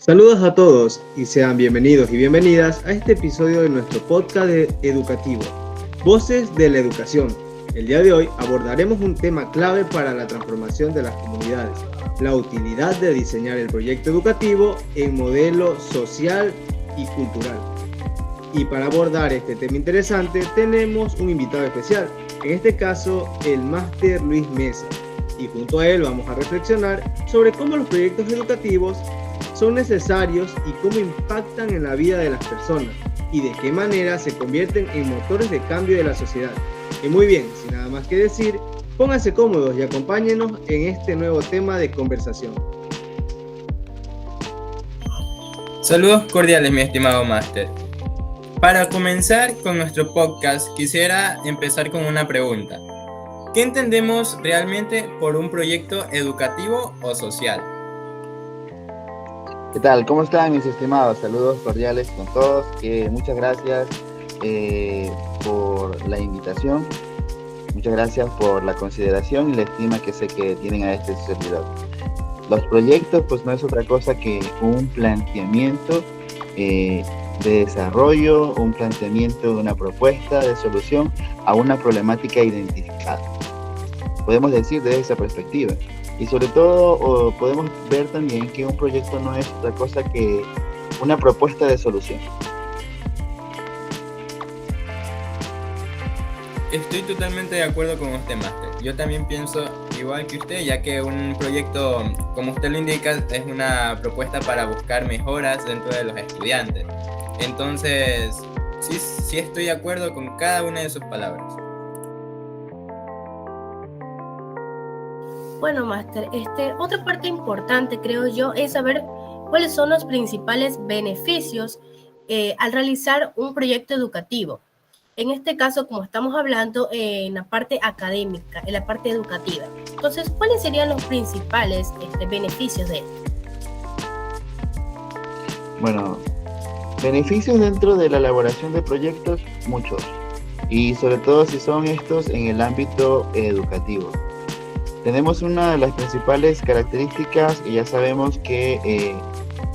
Saludos a todos y sean bienvenidos y bienvenidas a este episodio de nuestro podcast educativo, Voces de la Educación. El día de hoy abordaremos un tema clave para la transformación de las comunidades, la utilidad de diseñar el proyecto educativo en modelo social y cultural. Y para abordar este tema interesante tenemos un invitado especial, en este caso el máster Luis Mesa, y junto a él vamos a reflexionar sobre cómo los proyectos educativos son necesarios y cómo impactan en la vida de las personas y de qué manera se convierten en motores de cambio de la sociedad. Y muy bien, sin nada más que decir, pónganse cómodos y acompáñenos en este nuevo tema de conversación. Saludos cordiales, mi estimado máster. Para comenzar con nuestro podcast, quisiera empezar con una pregunta. ¿Qué entendemos realmente por un proyecto educativo o social? ¿Qué tal? ¿Cómo están mis estimados? Saludos cordiales con todos. Muchas gracias por la invitación. Muchas gracias por la consideración y la estima que sé que tienen a este servidor. Los proyectos pues no es otra cosa que un planteamiento de desarrollo, un planteamiento de una propuesta de solución a una problemática identificada. Podemos decir desde esa perspectiva. Y sobre todo podemos ver también que un proyecto no es otra cosa que una propuesta de solución. Estoy totalmente de acuerdo con usted, máster. Yo también pienso igual que usted, ya que un proyecto, como usted lo indica, es una propuesta para buscar mejoras dentro de los estudiantes. Entonces, sí estoy de acuerdo con cada una de sus palabras. Bueno, máster, otra parte importante, creo yo, es saber cuáles son los principales beneficios al realizar un proyecto educativo. En este caso, como estamos hablando en la parte académica, en la parte educativa. Entonces, ¿cuáles serían los principales beneficios de esto? Bueno, beneficios dentro de la elaboración de proyectos, muchos. Y sobre todo si son estos en el ámbito educativo. Tenemos una de las principales características y ya sabemos que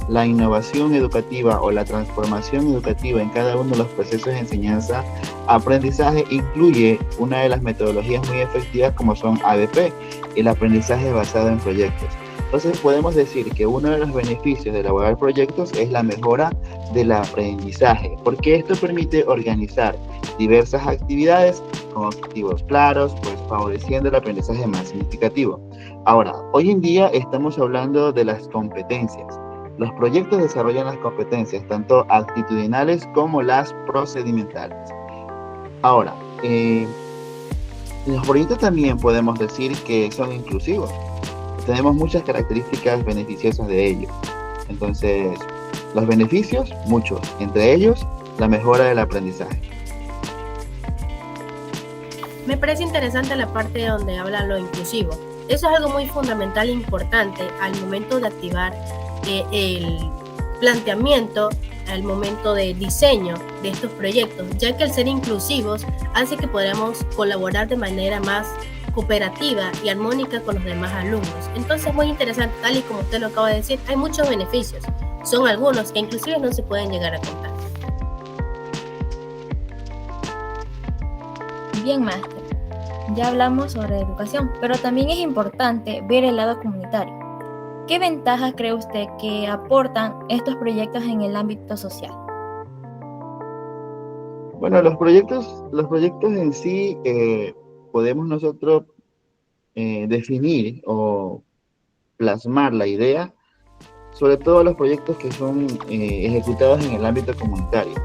la innovación educativa o la transformación educativa en cada uno de los procesos de enseñanza, aprendizaje incluye una de las metodologías muy efectivas como son ABP, el aprendizaje basado en proyectos. Entonces podemos decir que uno de los beneficios de elaborar proyectos es la mejora del aprendizaje, porque esto permite organizar diversas actividades con objetivos claros, pues favoreciendo el aprendizaje más significativo. Ahora, hoy en día estamos hablando de las competencias. Los proyectos desarrollan las competencias, tanto actitudinales como las procedimentales. Ahora, los proyectos también podemos decir que son inclusivos. Tenemos muchas características beneficiosas de ello. Entonces, los beneficios, muchos. Entre ellos, la mejora del aprendizaje. Me parece interesante la parte donde habla lo inclusivo. Eso es algo muy fundamental e importante al momento de activar el planteamiento, al momento de diseño de estos proyectos, ya que el ser inclusivos hace que podamos colaborar de manera más cooperativa y armónica con los demás alumnos. Entonces, muy interesante, tal y como usted lo acaba de decir, hay muchos beneficios. Son algunos que inclusive no se pueden llegar a contar. Bien, máster, ya hablamos sobre educación, pero también es importante ver el lado comunitario. ¿Qué ventajas cree usted que aportan estos proyectos en el ámbito social? Bueno, los proyectos en sí podemos nosotros definir o plasmar la idea, sobre todo los proyectos que son ejecutados en el ámbito comunitario,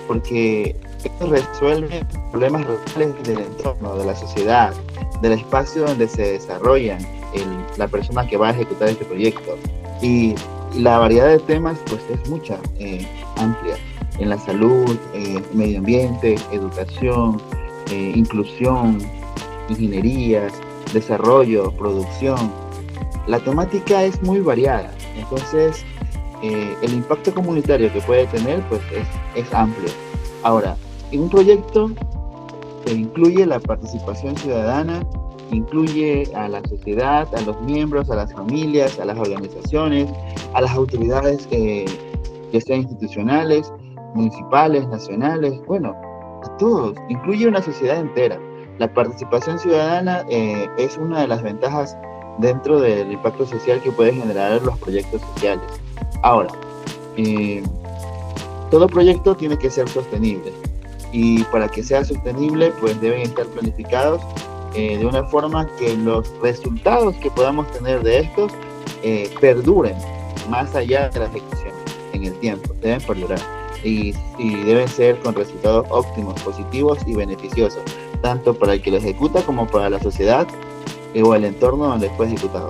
porque estos resuelven problemas reales del entorno, de la sociedad, del espacio donde se desarrollan la persona que va a ejecutar este proyecto. Y la variedad de temas pues es mucha, amplia, en la salud, medio ambiente, educación, inclusión, ingenierías, desarrollo, producción. La temática es muy variada, entonces el impacto comunitario que puede tener pues es amplio. Ahora, en un proyecto que incluye la participación ciudadana, incluye a la sociedad, a los miembros, a las familias, a las organizaciones, a las autoridades ya sean institucionales, municipales, nacionales, bueno, a todos, incluye una sociedad entera. La participación ciudadana es una de las ventajas dentro del impacto social que pueden generar los proyectos sociales. Ahora, todo proyecto tiene que ser sostenible, y para que sea sostenible pues deben estar planificados de una forma que los resultados que podamos tener de estos perduren más allá de la ejecución en el tiempo, deben perdurar y deben ser con resultados óptimos, positivos y beneficiosos, tanto para el que lo ejecuta como para la sociedad o el entorno donde fue ejecutado.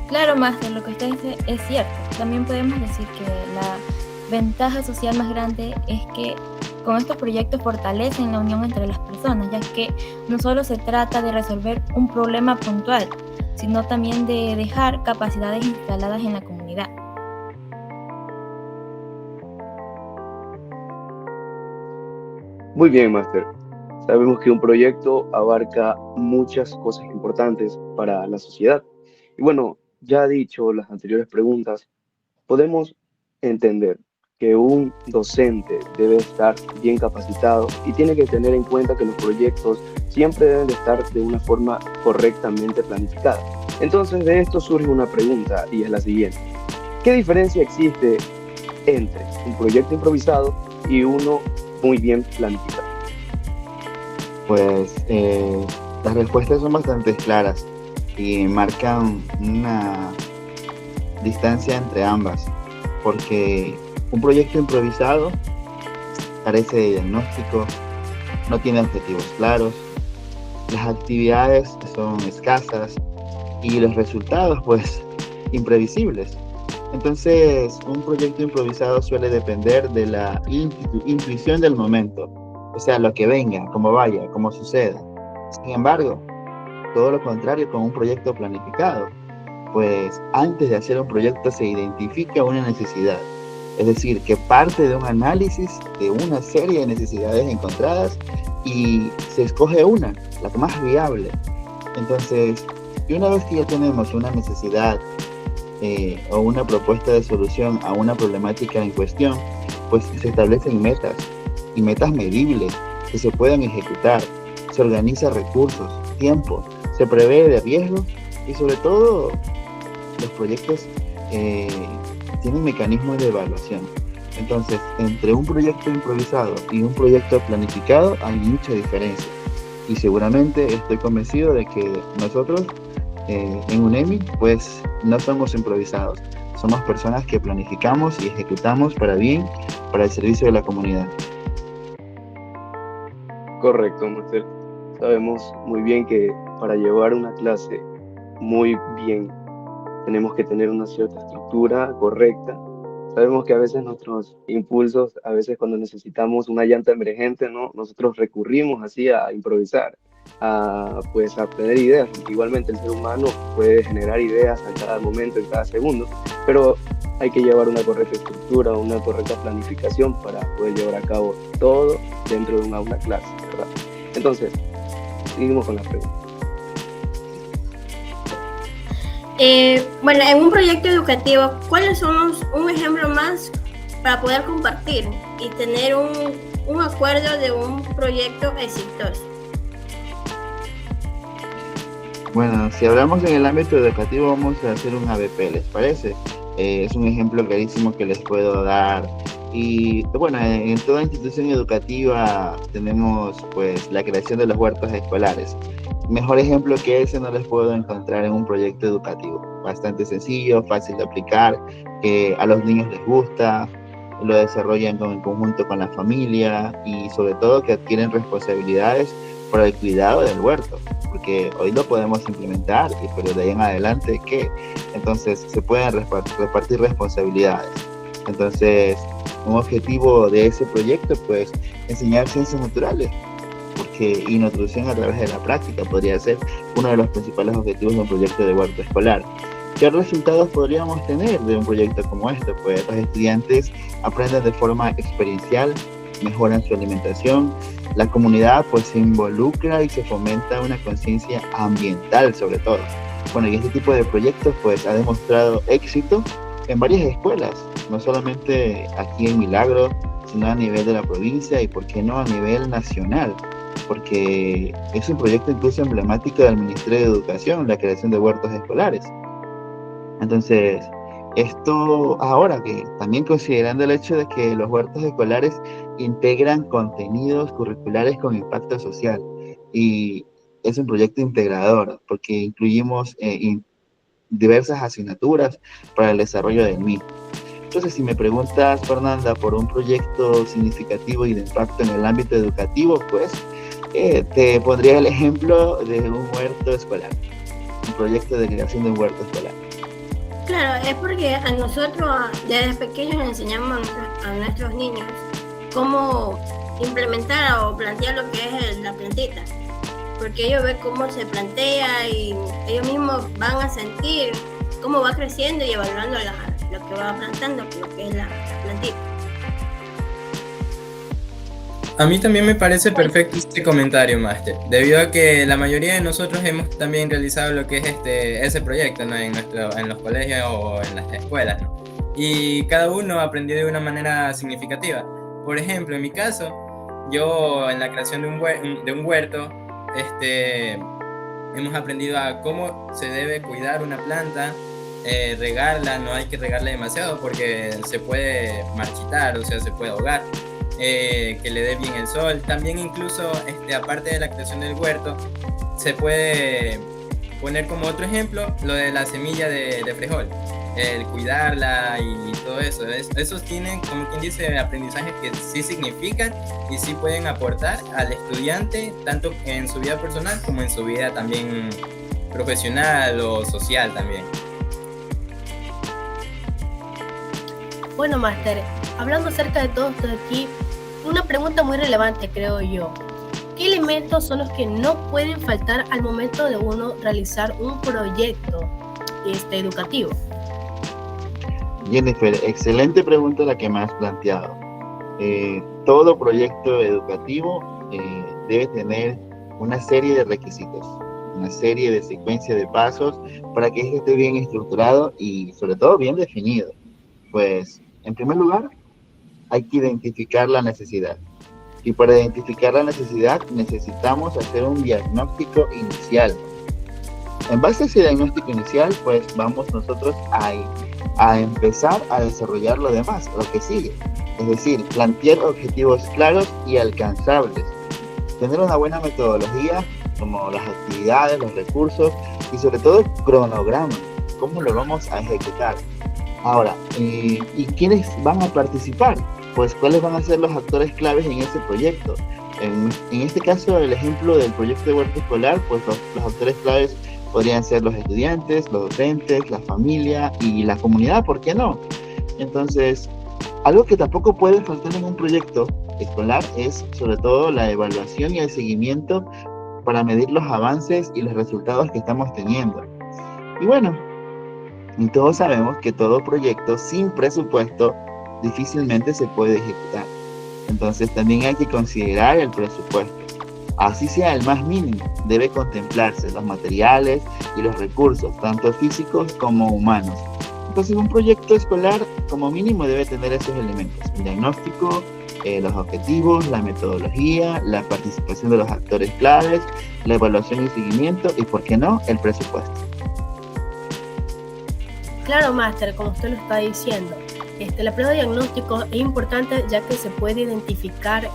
Claro, Máster, lo que usted dice es cierto. También podemos decir que la ventaja social más grande es que con estos proyectos fortalecen la unión entre las personas, ya que no solo se trata de resolver un problema puntual, sino también de dejar capacidades instaladas en la comunidad. Muy bien, Máster. Sabemos que un proyecto abarca muchas cosas importantes para la sociedad. Y bueno, ya dicho las anteriores preguntas, podemos entender que un docente debe estar bien capacitado y tiene que tener en cuenta que los proyectos siempre deben de estar de una forma correctamente planificada. Entonces, de esto surge una pregunta y es la siguiente. ¿Qué diferencia existe entre un proyecto improvisado y uno muy bien planificado? Pues las respuestas son bastante claras y marcan una distancia entre ambas, porque un proyecto improvisado carece de diagnóstico, no tiene objetivos claros, las actividades son escasas y los resultados pues imprevisibles. Entonces, un proyecto improvisado suele depender de la intuición del momento, o sea, lo que venga, como vaya, como suceda. Sin embargo, todo lo contrario con un proyecto planificado, pues antes de hacer un proyecto se identifica una necesidad, es decir, que parte de un análisis de una serie de necesidades encontradas y se escoge una, la más viable. Entonces, y una vez que ya tenemos una necesidad o una propuesta de solución a una problemática en cuestión, pues se establecen metas y metas medibles que se puedan ejecutar, se organiza recursos, tiempo, se prevé de riesgos y sobre todo los proyectos tienen mecanismos de evaluación. Entonces, entre un proyecto improvisado y un proyecto planificado hay mucha diferencia y seguramente estoy convencido de que nosotros en UNEMI pues no somos improvisados, somos personas que planificamos y ejecutamos para bien, para el servicio de la comunidad. Correcto, Máster. Sabemos muy bien que para llevar una clase muy bien tenemos que tener una cierta estructura correcta. Sabemos que a veces nuestros impulsos, a veces cuando necesitamos una llanta emergente, ¿no? Nosotros recurrimos así a improvisar, a tener ideas, porque igualmente el ser humano puede generar ideas a cada momento, en cada segundo, pero hay que llevar una correcta estructura, una correcta planificación para poder llevar a cabo todo dentro de una clase, ¿verdad? Entonces, seguimos con la pregunta. Bueno, en un proyecto educativo, ¿cuáles son un ejemplo más para poder compartir y tener un acuerdo de un proyecto exitoso? Bueno, si hablamos en el ámbito educativo vamos a hacer un ABP, ¿les parece? Es un ejemplo clarísimo que les puedo dar. Y bueno, en toda institución educativa tenemos pues la creación de los huertos escolares. Mejor ejemplo que ese no les puedo encontrar en un proyecto educativo. Bastante sencillo, fácil de aplicar, que a los niños les gusta, lo desarrollan en conjunto con la familia y sobre todo que adquieren responsabilidades por el cuidado del huerto, porque hoy lo podemos implementar, pero de ahí en adelante, ¿qué? Entonces se pueden repartir responsabilidades. Entonces, un objetivo de ese proyecto, pues, enseñar ciencias naturales, porque introducción a través de la práctica podría ser uno de los principales objetivos de un proyecto de huerto escolar. ¿Qué resultados podríamos tener de un proyecto como este? Pues los estudiantes aprenden de forma experiencial, mejoran su alimentación La comunidad pues se involucra y se fomenta una conciencia ambiental sobre todo. Bueno, y este tipo de proyectos pues ha demostrado éxito en varias escuelas, no solamente aquí en Milagro, sino a nivel de la provincia y por qué no a nivel nacional, porque es un proyecto incluso emblemático del Ministerio de Educación, la creación de huertos escolares. Entonces, esto ahora que también considerando el hecho de que los huertos escolares integran contenidos curriculares con impacto social y es un proyecto integrador porque incluimos diversas asignaturas para el desarrollo del mismo. Entonces, si me preguntas, Fernanda, por un proyecto significativo y de impacto en el ámbito educativo, pues te pondría el ejemplo de un huerto escolar, un proyecto de creación de un huerto escolar. Claro, es porque a nosotros desde pequeños enseñamos a nuestros niños cómo implementar o plantear lo que es la plantita, porque ellos ven cómo se plantea y ellos mismos van a sentir cómo va creciendo y evaluando lo que va plantando, lo que es la plantita. A mí también me parece perfecto este comentario, Máster, debido a que la mayoría de nosotros hemos también realizado lo que es ese proyecto, ¿no? en los colegios o en las escuelas, ¿no? Y cada uno aprendió de una manera significativa. Por ejemplo, en mi caso, yo en la creación de un huerto, hemos aprendido a cómo se debe cuidar una planta, regarla, no hay que regarla demasiado porque se puede marchitar, o sea, se puede ahogar. Que le dé bien el sol. También incluso, aparte de la creación del huerto, se puede poner como otro ejemplo lo de la semilla de frijol, el cuidarla y todo eso. Esos tienen, como quien dice, aprendizajes que sí significan y sí pueden aportar al estudiante, tanto en su vida personal como en su vida también profesional o social también. Bueno, Máster, hablando acerca de todo esto de aquí, una pregunta muy relevante, creo yo. ¿Qué elementos son los que no pueden faltar al momento de uno realizar un proyecto educativo? Jennifer, excelente pregunta la que me has planteado. Todo proyecto educativo debe tener una serie de requisitos, una serie de secuencia de pasos para que este esté bien estructurado y sobre todo bien definido. Pues, en primer lugar, hay que identificar la necesidad. Y para identificar la necesidad necesitamos hacer un diagnóstico inicial. En base a ese diagnóstico inicial, pues vamos nosotros a empezar a desarrollar lo demás, lo que sigue. Es decir, plantear objetivos claros y alcanzables. Tener una buena metodología, como las actividades, los recursos y sobre todo cronograma. ¿Cómo lo vamos a ejecutar? Ahora, ¿y quiénes van a participar? Pues, ¿cuáles van a ser los actores claves en ese proyecto? En este caso, el ejemplo del proyecto de huerto escolar, pues los actores claves podrían ser los estudiantes, los docentes, la familia y la comunidad, ¿por qué no? Entonces, algo que tampoco puede faltar en un proyecto escolar es, sobre todo, la evaluación y el seguimiento para medir los avances y los resultados que estamos teniendo. Y bueno, y todos sabemos que todo proyecto sin presupuesto difícilmente se puede ejecutar. Entonces también hay que considerar el presupuesto. Así sea el más mínimo, debe contemplarse los materiales y los recursos, tanto físicos como humanos. Entonces un proyecto escolar como mínimo debe tener esos elementos: el diagnóstico, los objetivos, la metodología, la participación de los actores claves, la evaluación y seguimiento y, ¿por qué no?, el presupuesto. Claro, Máster, como usted lo está diciendo, la prueba de diagnóstico es importante ya que se puede identificar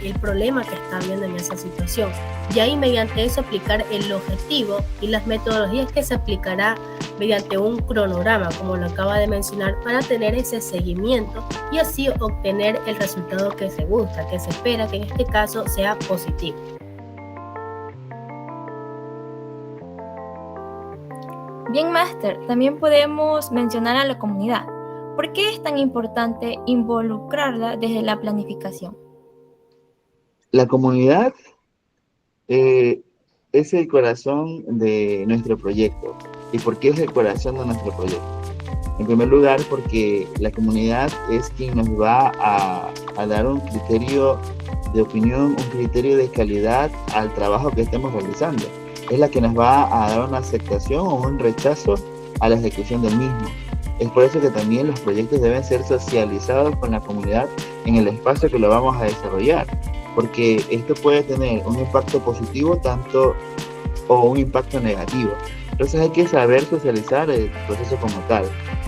el problema que está habiendo en esa situación y ahí mediante eso aplicar el objetivo y las metodologías que se aplicará mediante un cronograma, como lo acaba de mencionar, para tener ese seguimiento y así obtener el resultado que se busca, que se espera, que en este caso sea positivo. Bien, Máster, también podemos mencionar a la comunidad. ¿Por qué es tan importante involucrarla desde la planificación? La comunidad es el corazón de nuestro proyecto. ¿Y por qué es el corazón de nuestro proyecto? En primer lugar, porque la comunidad es quien nos va a dar un criterio de opinión, un criterio de calidad al trabajo que estemos realizando. Es la que nos va a dar una aceptación o un rechazo a la ejecución del mismo. Es por eso que también los proyectos deben ser socializados con la comunidad en el espacio que lo vamos a desarrollar, porque esto puede tener un impacto positivo o un impacto negativo. Entonces hay que saber socializar el proceso como tal.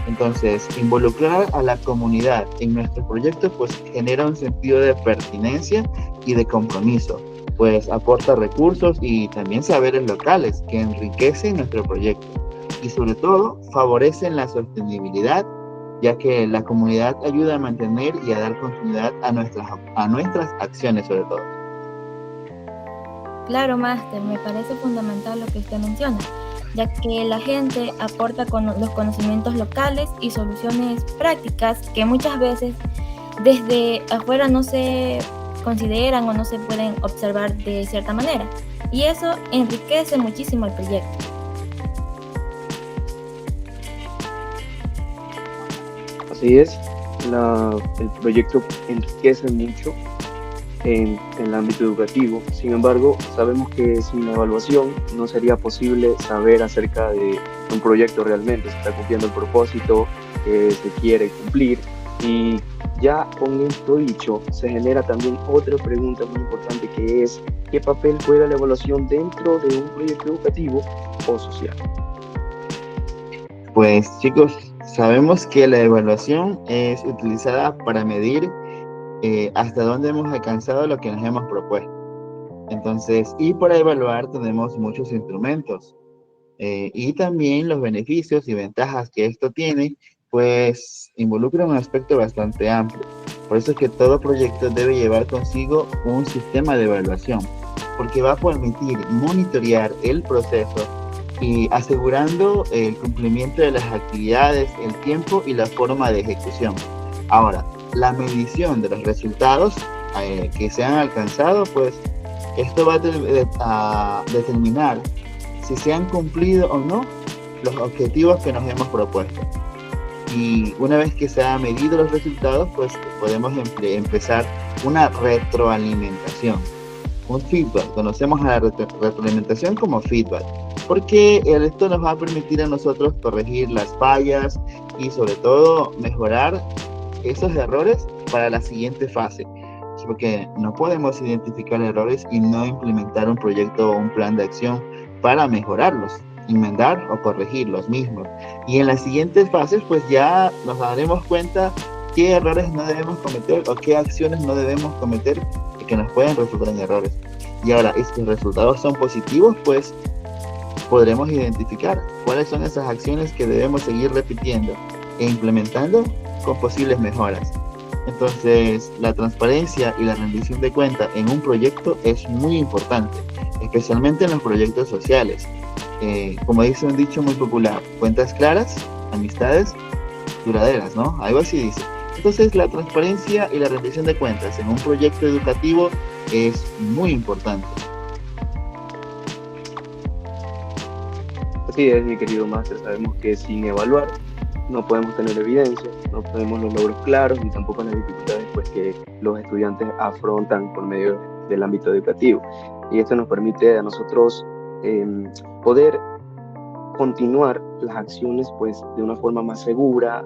Entonces, involucrar a la comunidad en nuestros proyectos pues genera un sentido de pertinencia y de compromiso, pues aporta recursos y también saberes locales que enriquecen nuestro proyecto y sobre todo favorecen la sostenibilidad, ya que la comunidad ayuda a mantener y a dar continuidad a nuestras acciones sobre todo. Claro, máster, me parece fundamental lo que usted menciona, ya que la gente aporta con los conocimientos locales y soluciones prácticas que muchas veces desde afuera no se consideran o no se pueden observar de cierta manera, y eso enriquece muchísimo el proyecto. Así es, el proyecto enriquece mucho en el ámbito educativo. Sin embargo, sabemos que sin evaluación no sería posible saber acerca de un proyecto realmente, si está cumpliendo el propósito que se quiere cumplir. Y ya con esto dicho, se genera también otra pregunta muy importante, que es: ¿qué papel juega la evaluación dentro de un proyecto educativo o social? Pues chicos, sabemos que la evaluación es utilizada para medir hasta dónde hemos alcanzado lo que nos hemos propuesto. Entonces, y para evaluar tenemos muchos instrumentos y también los beneficios y ventajas que esto tiene, pues involucra un aspecto bastante amplio. Por eso es que todo proyecto debe llevar consigo un sistema de evaluación, porque va a permitir monitorear el proceso y asegurando el cumplimiento de las actividades, el tiempo y la forma de ejecución. Ahora, la medición de los resultados que se han alcanzado, pues esto va a determinar si se han cumplido o no los objetivos que nos hemos propuesto. Y una vez que se han medido los resultados, pues podemos empezar una retroalimentación, un feedback. Conocemos a la retroalimentación como feedback, porque esto nos va a permitir a nosotros corregir las fallas y sobre todo mejorar esos errores para la siguiente fase, porque no podemos identificar errores y no implementar un proyecto o un plan de acción para mejorarlos, enmendar o corregir los mismos. Y en las siguientes fases pues ya nos daremos cuenta qué errores no debemos cometer o qué acciones no debemos cometer que nos pueden resultar en errores. Y ahora, si los resultados son positivos, pues podremos identificar cuáles son esas acciones que debemos seguir repitiendo e implementando con posibles mejoras. Entonces, la transparencia y la rendición de cuentas en un proyecto es muy importante, especialmente en los proyectos sociales. Como dice un dicho muy popular, cuentas claras, amistades duraderas, ¿no? Algo así dice. Entonces, la transparencia y la rendición de cuentas en un proyecto educativo es muy importante. Así es, mi querido máster, sabemos que sin evaluar no podemos tener evidencia, no tenemos los logros claros ni tampoco las dificultades pues, que los estudiantes afrontan por medio del ámbito educativo. Y esto nos permite a nosotros poder continuar las acciones pues, de una forma más segura,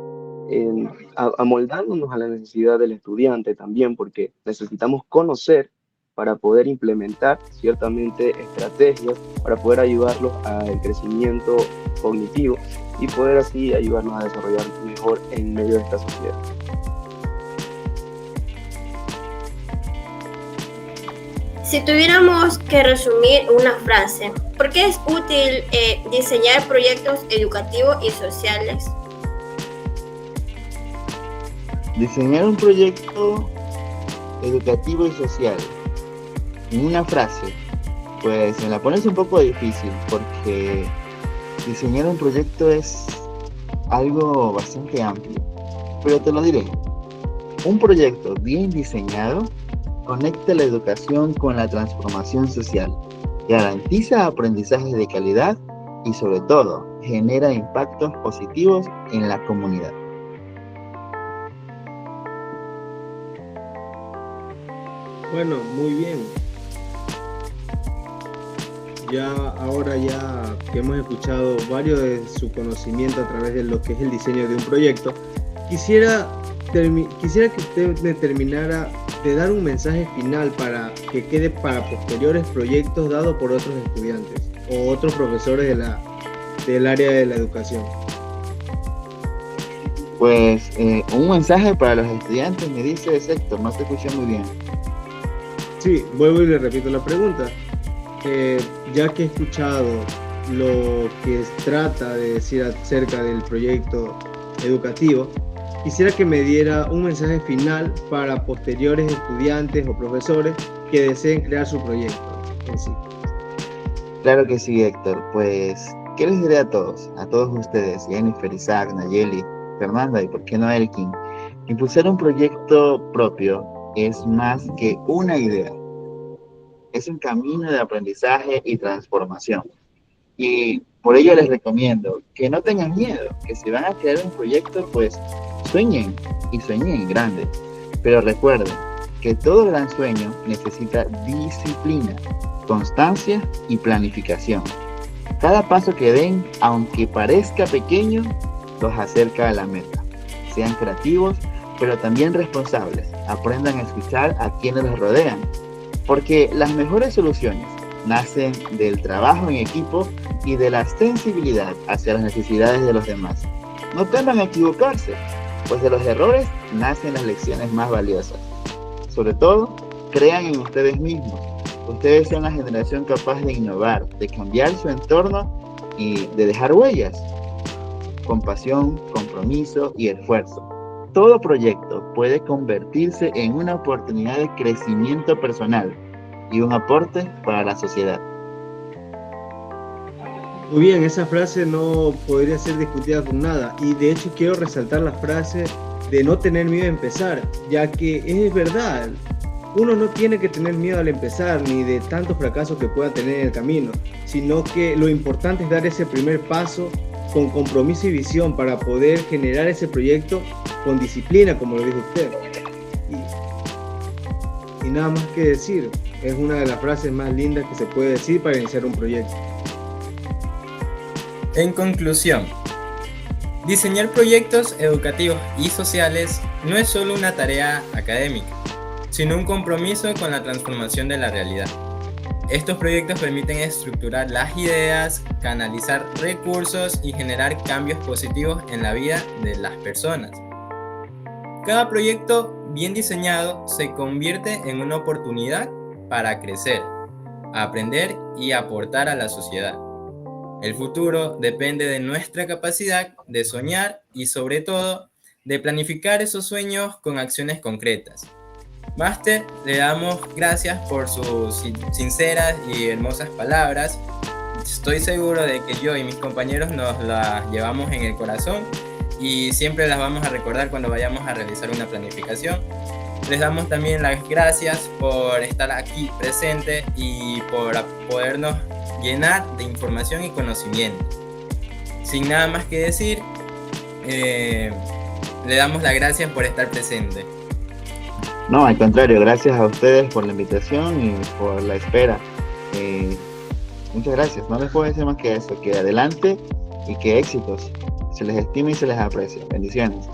amoldándonos a la necesidad del estudiante también, porque necesitamos conocer para poder implementar ciertamente estrategias para poder ayudarlos al crecimiento cognitivo y poder así ayudarnos a desarrollar mejor en medio de esta sociedad. Si tuviéramos que resumir una frase, ¿por qué es útil diseñar proyectos educativos y sociales? Diseñar un proyecto educativo y social en una frase, pues me la pones un poco difícil, porque diseñar un proyecto es algo bastante amplio, pero te lo diré. Un proyecto bien diseñado conecta la educación con la transformación social, garantiza aprendizajes de calidad y sobre todo genera impactos positivos en la comunidad. Bueno, muy bien. Ahora que hemos escuchado varios de su conocimiento a través de lo que es el diseño de un proyecto, quisiera que usted me terminara de dar un mensaje final para que quede para posteriores proyectos dados por otros estudiantes o otros profesores del área de la educación. Pues un mensaje para los estudiantes, me dice Héctor, no te escuché muy bien. Sí, vuelvo y le repito la pregunta. Ya que he escuchado lo que trata de decir acerca del proyecto educativo, quisiera que me diera un mensaje final para posteriores estudiantes o profesores que deseen crear su proyecto en sí. Claro que sí, Héctor. Pues, ¿qué les diré a todos ustedes, Jennifer, Isaac, Nayeli, Fernanda y por qué no Elkin? Impulsar un proyecto propio es más que una idea. Es un camino de aprendizaje y transformación. Y por ello les recomiendo que no tengan miedo, que si van a crear un proyecto, pues sueñen y sueñen en grande. Pero recuerden que todo gran sueño necesita disciplina, constancia y planificación. Cada paso que den, aunque parezca pequeño, los acerca a la meta. Sean creativos, pero también responsables. Aprendan a escuchar a quienes los rodean. Porque las mejores soluciones nacen del trabajo en equipo y de la sensibilidad hacia las necesidades de los demás. No teman a equivocarse, pues de los errores nacen las lecciones más valiosas. Sobre todo, crean en ustedes mismos. Ustedes son la generación capaz de innovar, de cambiar su entorno y de dejar huellas. Con pasión, compromiso y esfuerzo. Todo proyecto puede convertirse en una oportunidad de crecimiento personal y un aporte para la sociedad. Muy bien, esa frase no podría ser discutida con nada, y de hecho quiero resaltar la frase de no tener miedo a empezar, ya que es verdad, uno no tiene que tener miedo al empezar ni de tantos fracasos que pueda tener en el camino, sino que lo importante es dar ese primer paso con compromiso y visión para poder generar ese proyecto con disciplina, como lo dijo usted. Y nada más que decir, es una de las frases más lindas que se puede decir para iniciar un proyecto. En conclusión, diseñar proyectos educativos y sociales no es solo una tarea académica, sino un compromiso con la transformación de la realidad. Estos proyectos permiten estructurar las ideas, canalizar recursos y generar cambios positivos en la vida de las personas. Cada proyecto bien diseñado se convierte en una oportunidad para crecer, aprender y aportar a la sociedad. El futuro depende de nuestra capacidad de soñar y, sobre todo, de planificar esos sueños con acciones concretas. Máster, le damos gracias por sus sinceras y hermosas palabras. Estoy seguro de que yo y mis compañeros nos las llevamos en el corazón y siempre las vamos a recordar cuando vayamos a realizar una planificación. Les damos también las gracias por estar aquí presente y por podernos llenar de información y conocimiento. Sin nada más que decir, le damos las gracias por estar presente. No, al contrario, gracias a ustedes por la invitación y por la espera. Muchas gracias, no les puedo decir más que eso, que adelante y que éxitos. Se les estima y se les aprecia. Bendiciones.